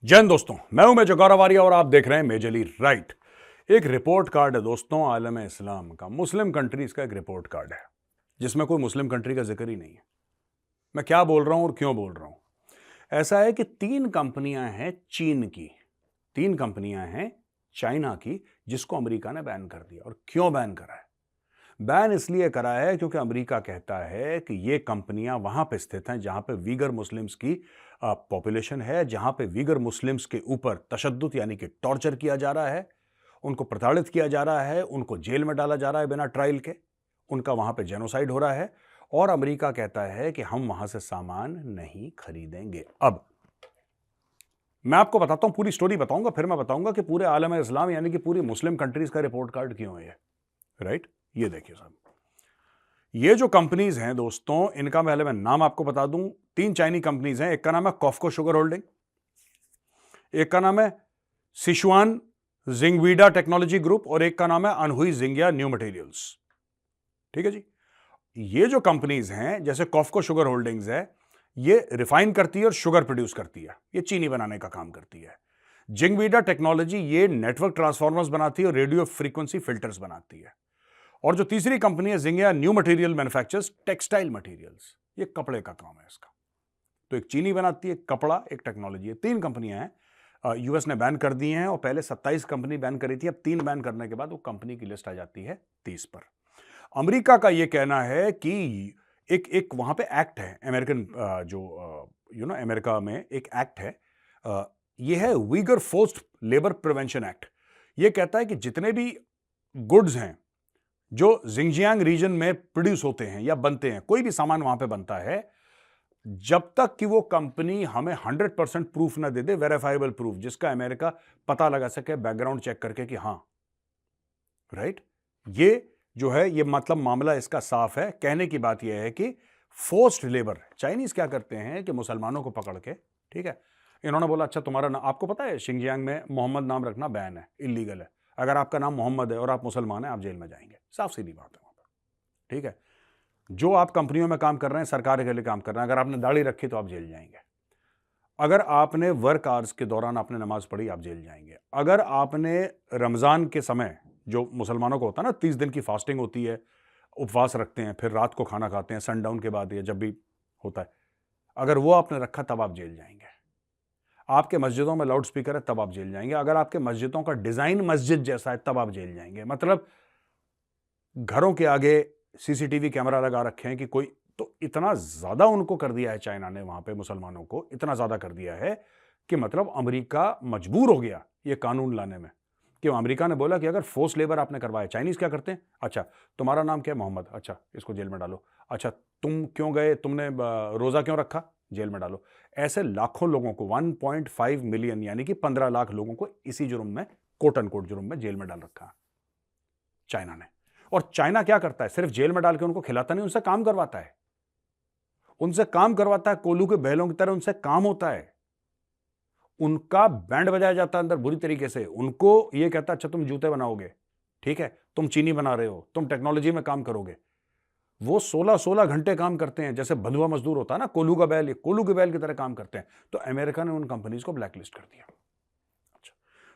जय हिंद दोस्तों, मैं हूं मेजर गौरव आर्या और आप देख रहे हैं मेजरली राइट। एक रिपोर्ट कार्ड है दोस्तों, आलम इस्लाम का, मुस्लिम कंट्रीज का एक रिपोर्ट कार्ड है जिसमें कोई मुस्लिम कंट्री का जिक्र ही नहीं है। मैं क्या बोल रहा हूं और क्यों बोल रहा हूं? ऐसा है कि तीन कंपनियां हैं चीन की, तीन कंपनियां हैं चाइना की, जिसको अमेरिका ने बैन कर दिया। और क्यों बैन करा है? बैन इसलिए करा है क्योंकि अमेरिका कहता है कि ये कंपनियां वहां पे स्थित हैं जहां पे वीगर मुस्लिम्स की पॉपुलेशन है, जहां पे वीगर मुस्लिम्स के ऊपर तशद्दुद यानी कि टॉर्चर किया जा रहा है, उनको प्रताड़ित किया जा रहा है, उनको जेल में डाला जा रहा है बिना ट्रायल के, उनका वहां पे जेनोसाइड हो रहा है। और अमेरिका कहता है कि हम वहां से सामान नहीं खरीदेंगे। अब मैं आपको बताता हूं, पूरी स्टोरी बताऊंगा, फिर मैं बताऊंगा कि पूरे आलम इस्लाम यानी कि पूरी मुस्लिम कंट्रीज का रिपोर्ट कार्ड क्यों है, राइट? ये देखिए साहब, ये जो कंपनीज हैं दोस्तों, इनका पहले मैं नाम आपको बता दूं। तीन चाइनी कंपनीज हैं। एक का नाम है कॉफको शुगर होल्डिंग, एक का नाम है सिचुआन जिंगवीडा टेक्नोलॉजी ग्रुप और एक का नाम है अनहुई जिंगिया न्यू मटेरियल्स। ठीक है जी। ये जो कंपनीज हैं, जैसे कॉफको शुगर होल्डिंग्स है, ये रिफाइन करती है और शुगर प्रोड्यूस करती है, ये चीनी बनाने का काम करती है। जिंगवीडा टेक्नोलॉजी ये नेटवर्क ट्रांसफॉर्मर्स बनाती है और रेडियो फ्रीक्वेंसी फिल्टर्स बनाती है। और जो तीसरी कंपनी है Jingya new material manufactures textile materials, ये कपड़े का काम है इसका। तो एक चीनी बनाती है कपड़ा, एक टेक्नोलॉजी है। तीन कंपनियां हैं, यूएस ने बैन कर दी हैं और पहले 27 कंपनी बैन करी थी। अब तीन बैन करने के बाद वो कंपनी की लिस्ट आ जाती है 30 पर। अमेरिका का ये कहना है कि एक एक वहां पे एक्ट है अमेरिकन, जो अमेरिका में एक एक्ट है, ये है Uyghur forced labour prevention act. ये कहता है कि जितने भी गुड्स हैं जो जिंगजियांग रीजन में प्रोड्यूस होते हैं या बनते हैं, कोई भी सामान वहां पे बनता है, जब तक कि वो कंपनी हमें 100% प्रूफ ना दे दे, वेरीफाइबल प्रूफ जिसका अमेरिका पता लगा सके बैकग्राउंड चेक करके कि हां, राइट, ये जो है, ये मतलब मामला इसका साफ है। कहने की बात यह है कि फोर्स्ड लेबर, चाइनीज क्या करते हैं कि मुसलमानों को पकड़ के, ठीक है, इन्होंने बोला अच्छा तुम्हारा नाम, आपको पता है शिंजियांग में मोहम्मद नाम रखना बैन है, इलीगल है। अगर आपका नाम मोहम्मद है और आप मुसलमान हैं, आप जेल में जाएंगे। साफ सीधी बात है वहां पर, ठीक है। जो आप कंपनियों में काम कर रहे हैं, सरकार के लिए काम कर रहे हैं, अगर आपने दाढ़ी रखी तो आप जेल जाएंगे। अगर आपने वर्क आवर्स के दौरान आपने नमाज पढ़ी, आप जेल जाएंगे। अगर आपने रमजान के समय, जो मुसलमानों को होता है ना, 30 दिन की फास्टिंग होती है, उपवास रखते हैं, फिर रात को खाना खाते हैं सनडाउन के बाद या जब भी होता है, अगर वो आपने रखा तब आप जेल जाएंगे। आपके मस्जिदों में लाउड स्पीकर है तब आप जेल जाएंगे। अगर आपके मस्जिदों का डिजाइन मस्जिद जैसा है तब आप जेल जाएंगे। मतलब घरों के आगे सीसीटीवी कैमरा लगा रखे हैं कि कोई, तो इतना ज्यादा उनको कर दिया है चाइना ने, वहां पे मुसलमानों को इतना ज्यादा कर दिया है कि मतलब अमेरिका मजबूर हो गया ये कानून लाने में। कि अमेरिका ने बोला कि अगर फोर्स लेबर आपने करवाया, चाइनीज क्या करते हैं, अच्छा तुम्हारा नाम क्या है, मोहम्मद, अच्छा इसको जेल में डालो। अच्छा तुम क्यों गए, तुमने रोजा क्यों रखा, जेल में डालो। ऐसे लाखों लोगों को, 1.5 मिलियन यानी कि 15 लाख लोगों को इसी जुर्म में, कोट अनकोट जुर्म में जेल में डाल रखा चाइना ने। और चाइना क्या करता है, सिर्फ जेल में डाल के उनको खिलाता नहीं, उनसे काम करवाता है, उनसे काम करवाता है, कोल्हू के बैलों की तरह उनसे काम होता है। उनका बैंड बजाया जाता है अंदर बुरी तरीके से। उनको ये कहता है अच्छा तुम जूते बनाओगे, ठीक है, तुम चीनी बना रहे हो, तुम टेक्नोलॉजी में काम करोगे। वो 16-16 घंटे काम करते हैं, जैसे बंधुआ मजदूर होता है ना, कोल्हू का बैल, ये कोल्हू के बैल की तरह काम करते हैं। तो अमेरिका ने उन कंपनीज को ब्लैकलिस्ट कर दिया। अच्छा,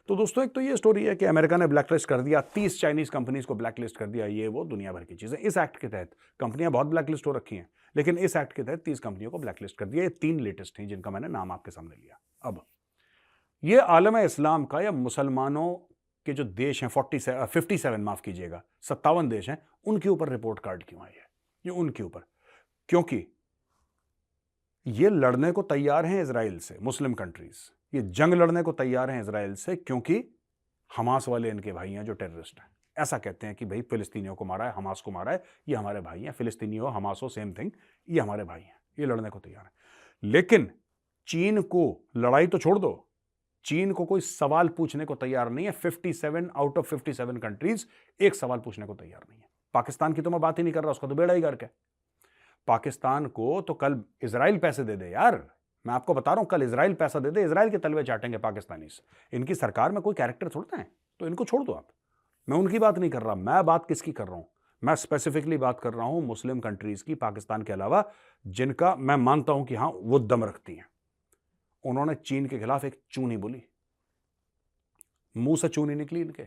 तो दोस्तों एक तो ये स्टोरी है कि अमेरिका ने ब्लैकलिस्ट कर दिया, 30 चाइनीज कंपनीज को ब्लैकलिस्ट कर दिया। ये वो दुनिया भर की चीजें इस एक्ट के तहत, कंपनियां बहुत ब्लैकलिस्ट हो रखी हैं, लेकिन इस एक्ट के तहत 30 कंपनियों को ब्लैकलिस्ट कर दिया। ये तीन लेटेस्ट हैं जिनका मैंने नाम आपके सामने लिया। अब ये आलम इस्लाम का या मुसलमानों के जो देश हैं, 57 माफ कीजिएगा, 57 देश हैं, उनके ऊपर रिपोर्ट कार्ड क्यों आई है? ये उनके ऊपर, क्योंकि ये लड़ने को तैयार हैं इजराइल से, मुस्लिम कंट्रीज ये जंग लड़ने को तैयार हैं इजराइल से, क्योंकि हमास वाले इनके भाई हैं जो टेररिस्ट हैं। ऐसा कहते हैं कि भाई फिलिस्तीनियों को मारा है, हमास को मारा है, ये हमारे भाई हैं, फिलिस्तीनी हो हमास हो सेम थिंग, ये हमारे भाई हैं, ये लड़ने को तैयार है। लेकिन चीन को लड़ाई तो छोड़ दो, चीन को कोई सवाल पूछने को तैयार नहीं है। 57 आउट ऑफ 57 कंट्रीज एक सवाल पूछने को तैयार नहीं है। पाकिस्तान की तो मैं बात ही नहीं कर रहा, उसका तो बेड़ा ही गर्क है। पाकिस्तान को तो कल इजराइल पैसे दे दे यार, मैं आपको बता रहा हूं, कल इजराइल पैसा दे दे, इजराइल के तलवे चाटेंगे पाकिस्तानी। इनकी सरकार में कोई कैरेक्टर छोड़ता है, तो इनको छोड़ दो आप। मैं उनकी बात नहीं कर रहा, मैं बात किसकी कर रहा हूं? मैं स्पेसिफिकली बात कर रहा हूं मुस्लिम कंट्रीज की, पाकिस्तान के अलावा, जिनका मैं मानता हूं कि हां वो दम रखती हैं। उन्होंने चीन के खिलाफ एक चून ही बोली, मुंह से चून ही निकली इनके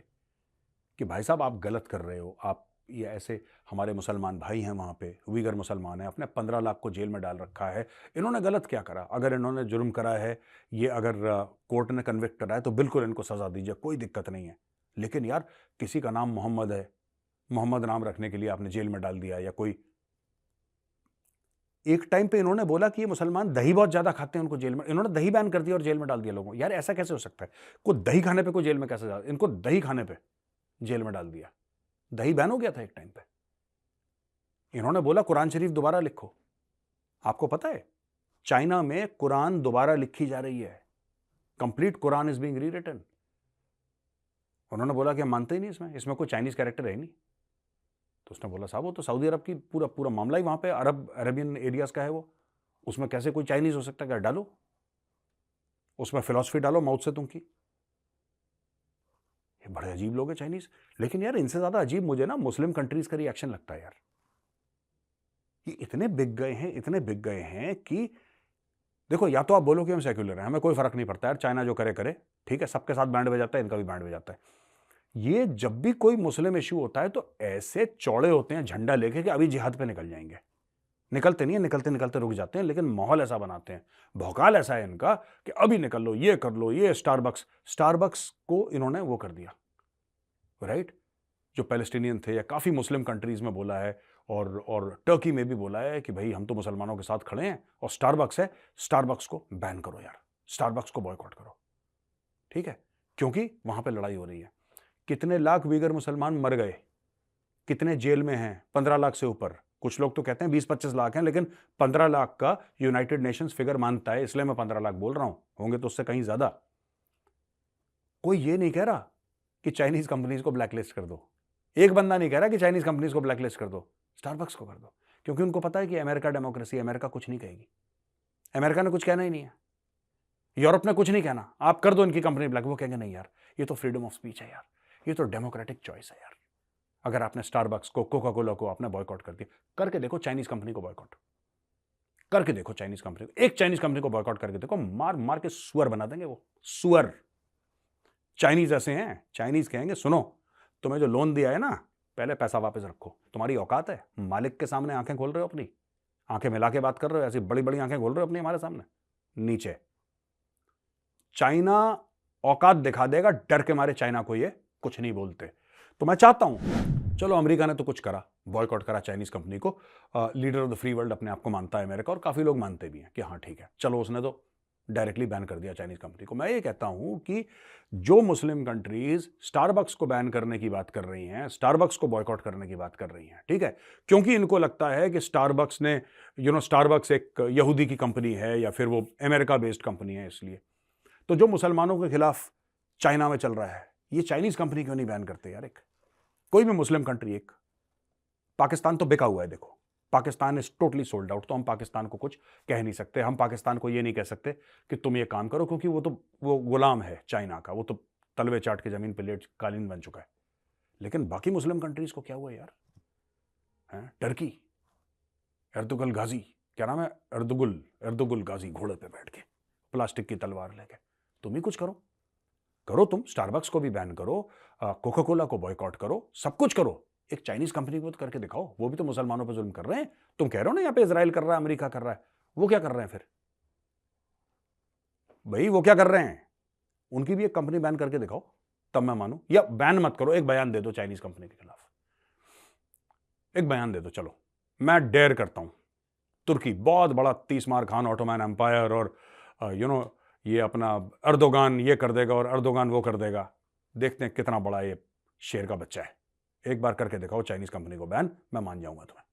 कि भाई साहब आप गलत कर रहे हो, आप ये ऐसे, हमारे मुसलमान भाई हैं वहाँ पे, उइगर मुसलमान हैं, अपने 15 लाख को जेल में डाल रखा है, इन्होंने गलत क्या करा? अगर इन्होंने जुर्म करा है, ये अगर कोर्ट ने कन्विक्ट करा है तो बिल्कुल इनको सज़ा दीजिए, कोई दिक्कत नहीं है। लेकिन यार किसी का नाम मोहम्मद है, मोहम्मद नाम रखने के लिए आपने जेल में डाल दिया, या कोई एक टाइम पे इन्होंने बोला कि ये मुसलमान दही बहुत ज़्यादा खाते हैं, उनको जेल में, इन्होंने दही बैन कर दिया और जेल में डाल दिया लोगों। यार ऐसा कैसे हो सकता है? कोई दही खाने पे कोई जेल में कैसे डाल, इनको दही खाने पे जेल में डाल दिया। दही बैन हो गया था एक टाइम पे। इन्होंने बोला कुरान शरीफ दोबारा लिखो। आपको पता है चाइना में कुरान दोबारा लिखी जा रही है, complete Quran is being rewritten. उन्होंने बोला कि हम मानते ही नहीं, इसमें कोई चाइनीज कैरेक्टर है नहीं। तो उसने बोला साहब वो तो सऊदी अरब की पूरा पूरा मामला ही वहां पे अरेबियन एरियाज का है, वो उसमें कैसे कोई चाइनीज हो सकता है? क्या डालो उसमें, फिलॉसफी डालो माओ त्से तुंग की। ये बड़े अजीब लोग हैं चाइनीज। लेकिन यार इनसे ज्यादा अजीब मुझे ना मुस्लिम कंट्रीज का रिएक्शन लगता है यार। ये इतने बिक गए हैं, इतने बिक गए हैं कि देखो, या तो आप बोलो कि हम सेक्युलर हैं, हमें कोई फर्क नहीं पड़ता यार, चाइना जो करे करे, ठीक है, सबके साथ बैंड बजाता है, इनका भी बैंड बजाता है। ये जब भी कोई मुस्लिम इश्यू होता है तो ऐसे चौड़े होते हैं झंडा लेके कि अभी जिहाद पे निकल जाएंगे। निकलते नहीं है, निकलते निकलते रुक जाते हैं, लेकिन माहौल ऐसा बनाते हैं, भौकाल ऐसा है इनका कि अभी निकल लो, ये कर लो, ये स्टारबक्स को इन्होंने वो कर दिया, राइट? जो पैलेस्टीनियन थे, या काफ़ी मुस्लिम कंट्रीज में बोला है, और टर्की में भी बोला है कि भाई हम तो मुसलमानों के साथ खड़े हैं, और स्टारबक्स है, स्टारबक्स को बैन करो यार, स्टारबक्स को बॉयकॉट करो, ठीक है? क्योंकि वहां पे लड़ाई हो रही है। कितने लाख उइगर मुसलमान मर गए, कितने जेल में हैं? 15 लाख से ऊपर। कुछ लोग तो कहते हैं 20-25 लाख हैं, लेकिन 15 लाख का यूनाइटेड नेशंस फिगर मानता है, इसलिए मैं 15 लाख बोल रहा हूं, होंगे तो उससे कहीं ज्यादा। कोई ये नहीं कह रहा कि चाइनीज कंपनीज को ब्लैकलिस्ट कर दो, एक बंदा नहीं कह रहा कि चाइनीज कंपनीज को ब्लैकलिस्ट कर दो, स्टारबक्स को कर दो, क्योंकि उनको पता है कि अमेरिका डेमोक्रेसी, अमेरिका कुछ नहीं कहेगी, अमेरिका ने कुछ कहना ही नहीं है, यूरोप ने कुछ नहीं कहना, आप कर दो इनकी कंपनी ब्लैक, वो कहेंगे नहीं यार, ये तो फ्रीडम ऑफ स्पीच है यार, ये तो डेमोक्रेटिक चॉइस है यार। अगर आपने स्टारबक्स को, कोका कोला को आपने बॉयकॉट कर दिया, करके देखो चाइनीज कंपनी को बॉयकॉट करके देखो, चाइनीज कंपनी को, एक चाइनीज कंपनी को बॉयकॉट करके देखो, मार मार के सुअर बना देंगे वो, सुअर। चाइनीज ऐसे हैं, चाइनीज कहेंगे सुनो, तुम्हें जो लोन दिया है ना, पहले पैसा वापस रखो, तुम्हारी औकात है? मालिक के सामने आंखें खोल रहे हो अपनी, आंखें मिला के बात कर रहे हो, ऐसी बड़ी बड़ी आंखें खोल रहे हो अपनी हमारे सामने, नीचे। चाइना औकात दिखा देगा, डर के मारे चाइना को ये कुछ नहीं बोलते। तो मैं चाहता हूं, चलो अमेरिका ने तो कुछ करा, बॉयकॉट करा चाइनीज कंपनी को, leader of the free world अपने आप को मानता है अमेरिका, और काफी लोग मानते भी हैं कि हाँ ठीक है, चलो उसने तो डायरेक्टली बैन कर दिया चाइनीज कंपनी को। मैं ये कहता हूं कि जो मुस्लिम कंट्रीज स्टारबक्स को बैन करने की बात कर रही हैं, स्टारबक्स को बॉयकॉट करने की बात कर रही हैं, ठीक है, क्योंकि इनको लगता है कि स्टारबक्स ने, स्टारबक्स एक यहूदी की कंपनी है, या फिर वो अमेरिका बेस्ड कंपनी है, इसलिए तो जो मुसलमानों के खिलाफ चाइना में चल रहा है, ये चाइनीज कंपनी क्यों नहीं बैन करते यार? एक कोई भी मुस्लिम कंट्री, एक पाकिस्तान तो बिका हुआ है, देखो Pakistan is totally sold out, तो हम पाकिस्तान को कुछ कह नहीं सकते, हम पाकिस्तान को ये नहीं कह सकते कि तुम ये काम करो, क्योंकि वो गुलाम है चाइना का, वो तो तलवे चाट के जमीन पे लेट कालीन बन चुका है। लेकिन बाकी मुस्लिम कंट्रीज को क्या हुआ यार? टर्की, एर्दुगल गाजी, क्या नाम है, एर्दुगुल गाजी, घोड़े पे बैठ के प्लास्टिक की तलवार लेके, तुम ही कुछ करो तुम, स्टारबक्स को भी बैन करो, कोका कोला को बॉयकॉट करो, सब कुछ करो, एक चाइनीज कंपनी को तो करके दिखाओ, वो भी तो मुसलमानों पर जुल्म कर रहे हैं। तुम कह रहे हो ना यहाँ पे इजराइल कर रहा है, अमेरिका कर रहा है, वो क्या कर रहे हैं फिर भाई? वो क्या कर रहे हैं? उनकी भी एक कंपनी बैन करके दिखाओ, तब मैं मानूं। या बैन मत करो, एक बयान दे दो चाइनीज कंपनी के खिलाफ, एक बयान दे दो, चलो मैं डेयर करता हूं, तुर्की बहुत बड़ा 30 मार खान ऑटोमैन एम्पायर, और ये अपना अर्दोगान ये कर देगा और अर्दोगान वो कर देगा, देखते हैं कितना बड़ा ये शेर का बच्चा है। एक बार करके दिखाओ चाइनीज कंपनी को बैन, मैं मान जाऊंगा तुम्हें।